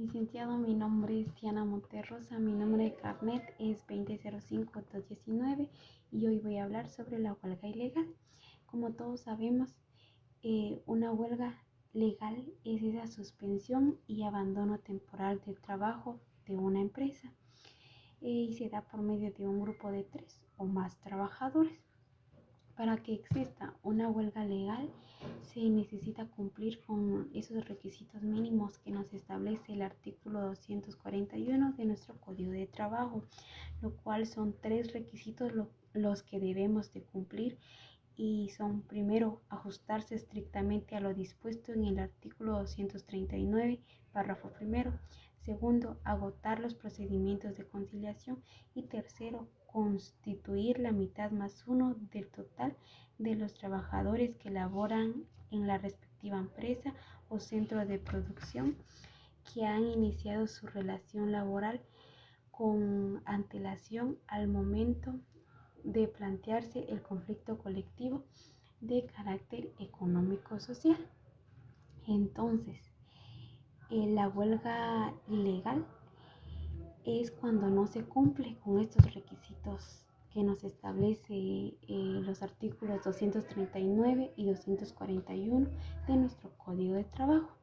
Licenciado, mi nombre es Diana Monterrosa, mi número de carnet es 2005219 y hoy voy a hablar sobre la huelga ilegal. Como todos sabemos, una huelga legal es esa suspensión y abandono temporal del trabajo de una empresa y se da por medio de un grupo de 3 o más trabajadores. Para que exista una huelga legal, se necesita cumplir con esos requisitos mínimos que nos establece el artículo 241 de nuestro Código de Trabajo, lo cual son 3 requisitos los que debemos de cumplir y son: primero, ajustarse estrictamente a lo dispuesto en el artículo 239, párrafo primero; segundo, agotar los procedimientos de conciliación; y tercero, constituir la mitad más uno del total de los trabajadores que laboran en la respectiva empresa o centro de producción que han iniciado su relación laboral con antelación al momento de plantearse el conflicto colectivo de carácter económico-social. Entonces, la huelga ilegal es cuando no se cumple con estos requisitos que nos establece los artículos 239 y 241 de nuestro Código de Trabajo.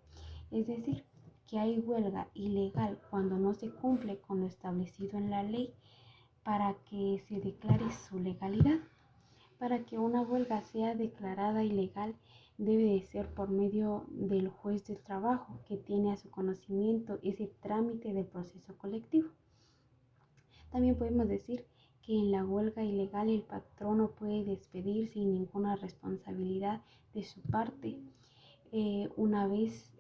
Es decir, que hay huelga ilegal cuando no se cumple con lo establecido en la ley para que se declare su legalidad. Para que una huelga sea declarada ilegal, debe de ser por medio del juez del trabajo, que tiene a su conocimiento ese trámite del proceso colectivo. También podemos decir que en la huelga ilegal el patrono puede despedir sin ninguna responsabilidad de su parte, una vez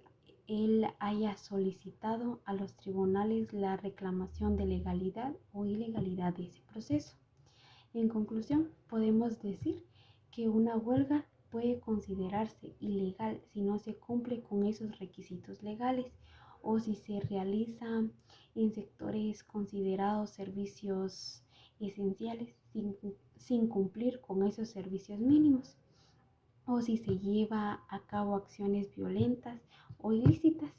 él haya solicitado a los tribunales la reclamación de legalidad o ilegalidad de ese proceso. En conclusión, podemos decir que una huelga puede considerarse ilegal si no se cumple con esos requisitos legales o si se realiza en sectores considerados servicios esenciales sin cumplir con esos servicios mínimos, o si se lleva a cabo acciones violentas o ilícitas.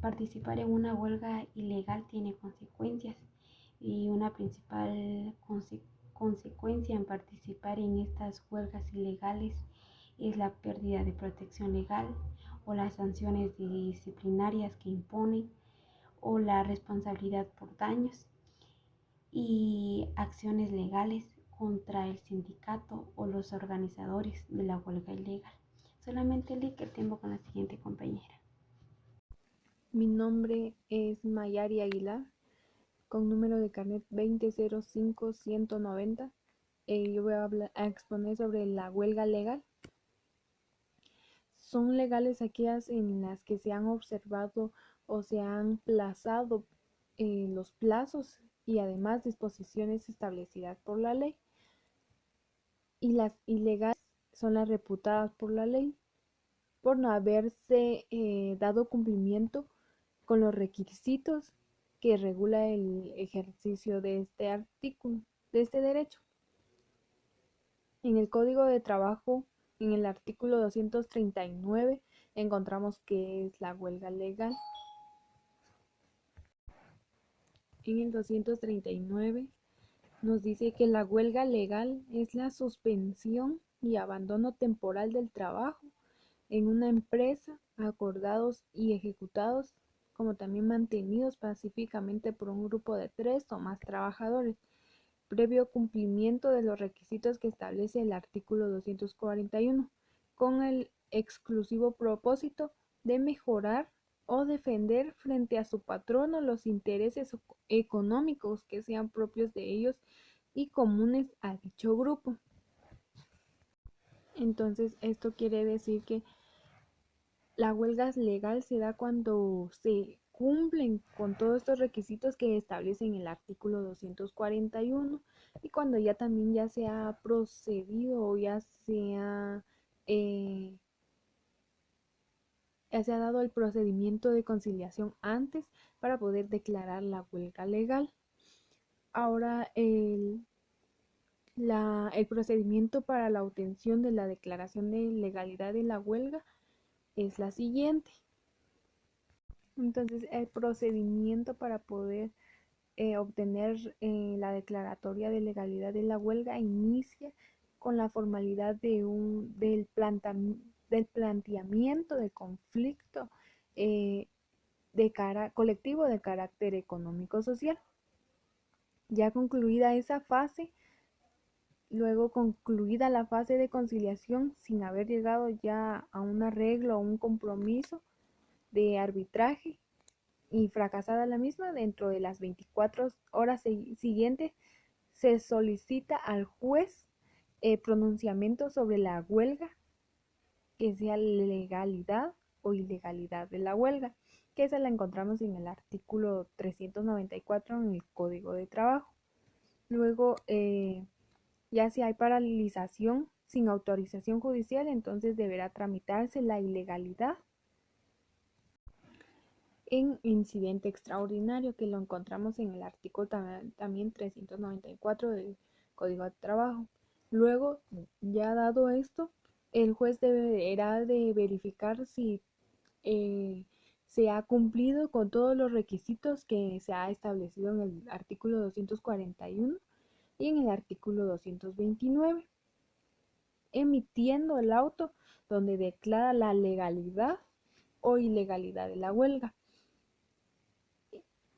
Participar en una huelga ilegal tiene consecuencias, y una principal consecuencia en participar en estas huelgas ilegales es la pérdida de protección legal o las sanciones disciplinarias que imponen, o la responsabilidad por daños y acciones legales contra el sindicato o los organizadores de la huelga ilegal. Solamente el link que tengo con la siguiente compañera. Mi nombre es Mayari Aguilar, con número de carnet 2005190. Yo voy a exponer sobre la huelga legal. Son legales aquellas en las que se han observado o se han plazado los plazos y además disposiciones establecidas por la ley. Y las ilegales son las reputadas por la ley por no haberse dado cumplimiento con los requisitos que regula el ejercicio de este artículo, de este derecho. En el Código de Trabajo, en el artículo 239, encontramos que es la huelga legal. En el 239 nos dice que la huelga legal es la suspensión y abandono temporal del trabajo en una empresa, acordados y ejecutados, como también mantenidos pacíficamente por un grupo de 3 o más trabajadores, previo cumplimiento de los requisitos que establece el artículo 241, con el exclusivo propósito de mejorar o defender frente a su patrono los intereses económicos que sean propios de ellos y comunes a dicho grupo. Entonces, esto quiere decir que la huelga legal se da cuando se cumplen con todos estos requisitos que establecen el artículo 241 y cuando ya también ya se ha procedido o ya se ha dado el procedimiento de conciliación antes para poder declarar la huelga legal. Ahora el procedimiento para la obtención de la declaración de legalidad de la huelga es la siguiente. Entonces, el procedimiento para poder obtener la declaratoria de legalidad de la huelga inicia con la formalidad del planteamiento de conflicto eh, colectivo de carácter económico-social. Ya concluida esa fase, luego concluida la fase de conciliación sin haber llegado ya a un arreglo o un compromiso de arbitraje y fracasada la misma, dentro de las 24 horas siguientes se solicita al juez pronunciamiento sobre la huelga, que sea legalidad o ilegalidad de la huelga, que esa la encontramos en el artículo 394 en el Código de Trabajo. Luego, ya si hay paralización sin autorización judicial, entonces deberá tramitarse la ilegalidad en incidente extraordinario, que lo encontramos en el artículo también 394 del Código de Trabajo. Luego, ya dado esto, el juez deberá de verificar si se ha cumplido con todos los requisitos que se ha establecido en el artículo 241 y en el artículo 229, emitiendo el auto donde declara la legalidad o ilegalidad de la huelga.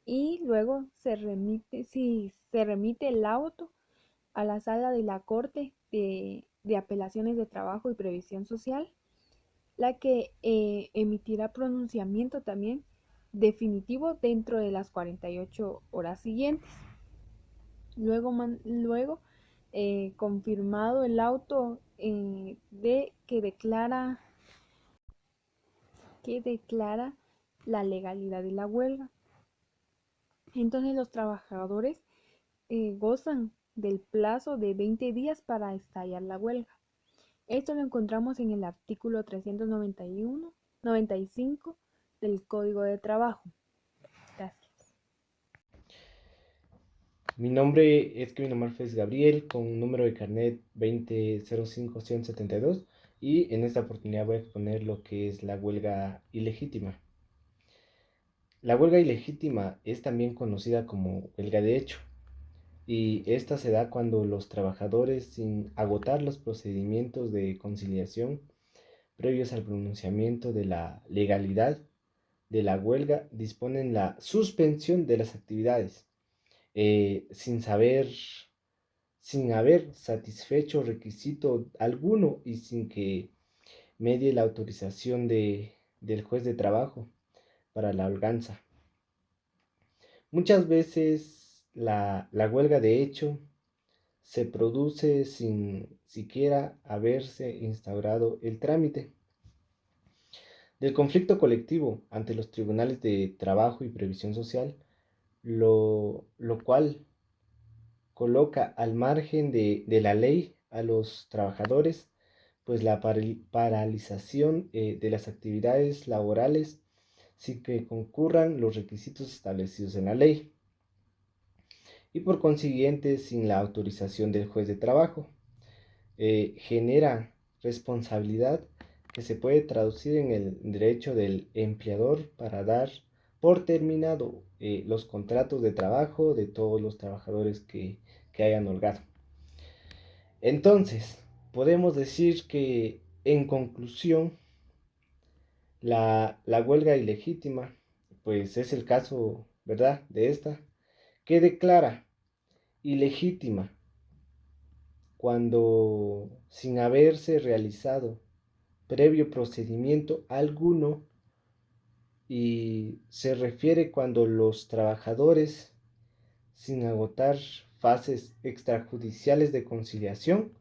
Y luego si se remite el auto a la sala de la Corte de Apelaciones de Trabajo y Previsión Social, la que emitirá pronunciamiento también definitivo dentro de las 48 horas siguientes. Luego confirmado el auto que declara la legalidad de la huelga, entonces los trabajadores gozan del plazo de 20 días para estallar la huelga. Esto lo encontramos en el artículo 395 del Código de Trabajo. Gracias. Mi nombre es Kevin Amarfes Gabriel, con número de carnet 2005-172, y en esta oportunidad voy a exponer lo que es la huelga ilegítima. La huelga ilegítima es también conocida como huelga de hecho, y esta se da cuando los trabajadores, sin agotar los procedimientos de conciliación previos al pronunciamiento de la legalidad de la huelga, disponen la suspensión de las actividades, eh, sin saber, sin haber satisfecho requisito alguno y sin que medie la autorización del juez de trabajo para la holganza. Muchas veces la huelga de hecho se produce sin siquiera haberse instaurado el trámite del conflicto colectivo ante los tribunales de trabajo y previsión social, lo cual coloca al margen de la ley a los trabajadores, pues la paralización de las actividades laborales sin que concurran los requisitos establecidos en la ley y por consiguiente sin la autorización del juez de trabajo. Genera responsabilidad que se puede traducir en el derecho del empleador para dar por terminado los contratos de trabajo de todos los trabajadores que hayan holgado. Entonces, podemos decir que, en conclusión, la huelga ilegítima, pues es el caso, ¿verdad?, de esta, que declara ilegítima cuando, sin haberse realizado previo procedimiento alguno, y se refiere cuando los trabajadores, sin agotar fases extrajudiciales de conciliación,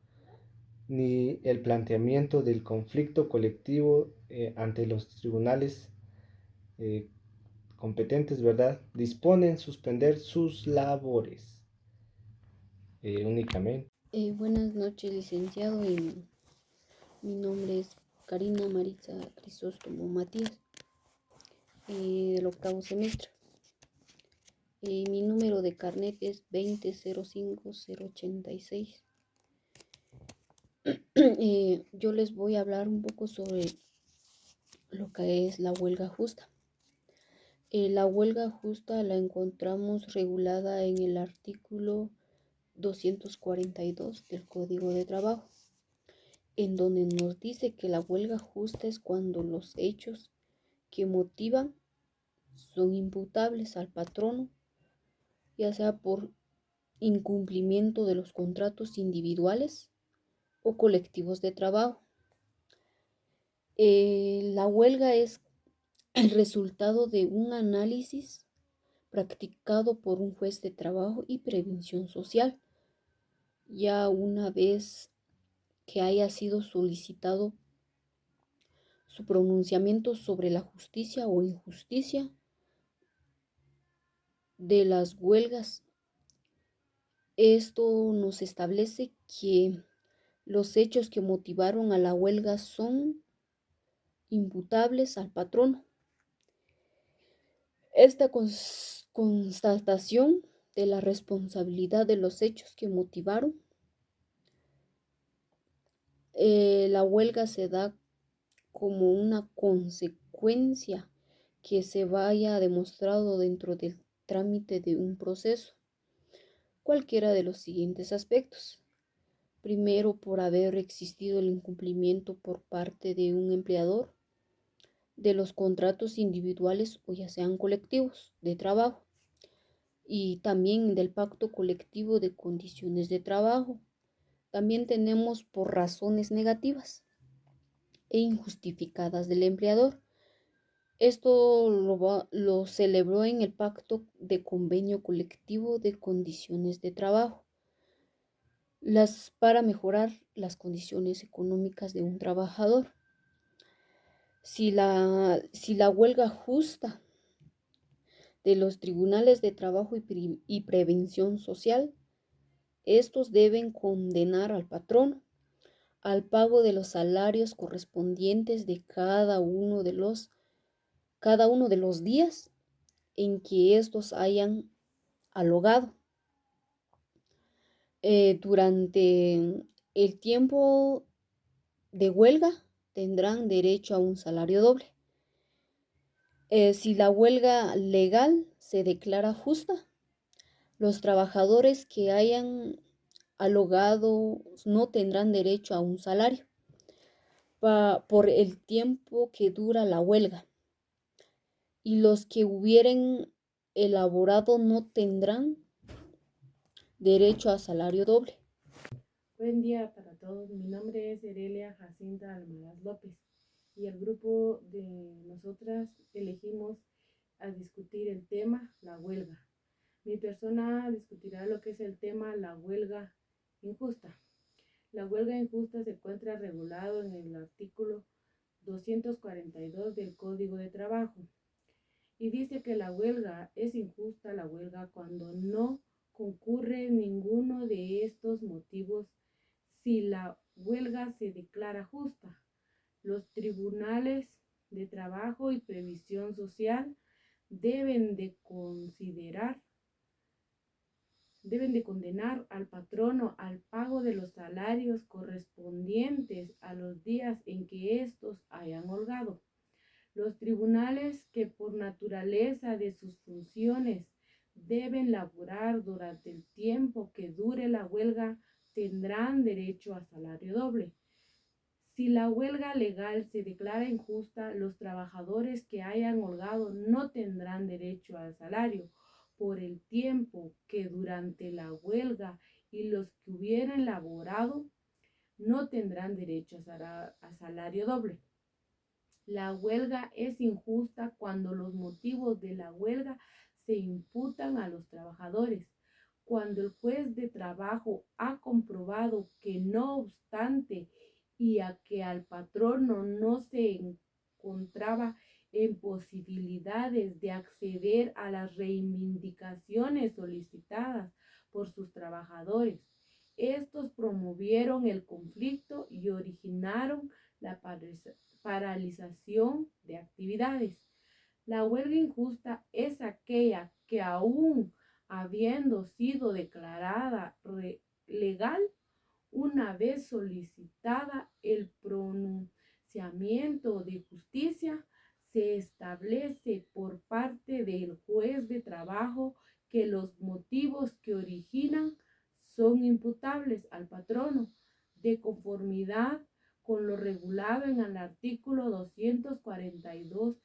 ni el planteamiento del conflicto colectivo ante los tribunales eh, competentes, ¿verdad?, disponen suspender sus labores únicamente. Buenas noches, licenciado. Mi nombre es Karina Maritza Crisóstomo Matías, del octavo semestre. Mi número de carnet es 2005086. Yo les voy a hablar un poco sobre lo que es la huelga justa. La huelga justa la encontramos regulada en el artículo 242 del Código de Trabajo, en donde nos dice que la huelga justa es cuando los hechos que motivan son imputables al patrono, ya sea por incumplimiento de los contratos individuales o colectivos de trabajo. La huelga es el resultado de un análisis practicado por un juez de trabajo y prevención social, ya una vez que haya sido solicitado su pronunciamiento sobre la justicia o injusticia de las huelgas. Esto nos establece que los hechos que motivaron a la huelga son imputables al patrono. Esta constatación de la responsabilidad de los hechos que motivaron la huelga se da como una consecuencia que se vaya demostrado dentro del trámite de un proceso, cualquiera de los siguientes aspectos. Primero, por haber existido el incumplimiento por parte de un empleador de los contratos individuales o ya sean colectivos de trabajo, y también del pacto colectivo de condiciones de trabajo. También tenemos por razones negativas e injustificadas del empleador. Esto lo celebró en el pacto de convenio colectivo de condiciones de trabajo, para mejorar las condiciones económicas de un trabajador. Si la huelga justa de los tribunales de trabajo y prevención social, estos deben condenar al patrono al pago de los salarios correspondientes de cada uno de los días en que estos hayan alogado. Durante el tiempo de huelga tendrán derecho a un salario doble. Si la huelga legal se declara justa, los trabajadores que hayan alogado no tendrán derecho a un salario por el tiempo que dura la huelga, y los que hubieren elaborado no tendrán derecho a salario doble. Buen día para todos. Mi nombre es Herelia Jacinta Almaraz López y el grupo de nosotras elegimos a discutir el tema la huelga. Mi persona discutirá lo que es el tema la huelga injusta. La huelga injusta se encuentra regulado en el artículo 242 del Código de Trabajo y dice que la huelga es injusta, la huelga cuando no concurre ninguno de estos motivos. Si la huelga se declara justa, los tribunales de trabajo y previsión social deben de condenar al patrono al pago de los salarios correspondientes a los días en que estos hayan holgado. Los tribunales, que por naturaleza de sus funciones deben laborar durante el tiempo que dure la huelga, tendrán derecho a salario doble. Si la huelga legal se declara injusta, los trabajadores que hayan holgado no tendrán derecho al salario por el tiempo que durante la huelga, y los que hubieran laborado no tendrán derecho a salario doble. La huelga es injusta cuando los motivos de la huelga se imputan a los trabajadores. Cuando el juez de trabajo ha comprobado que no obstante y a que al patrono no se encontraba en posibilidades de acceder a las reivindicaciones solicitadas por sus trabajadores, estos promovieron el conflicto y originaron la paralización de actividades. La huelga injusta es aquella que, aún habiendo sido declarada legal, una vez solicitada el pronunciamiento de justicia, se establece por parte trabajo que los motivos que originan son imputables al patrono, de conformidad con lo regulado en el artículo 242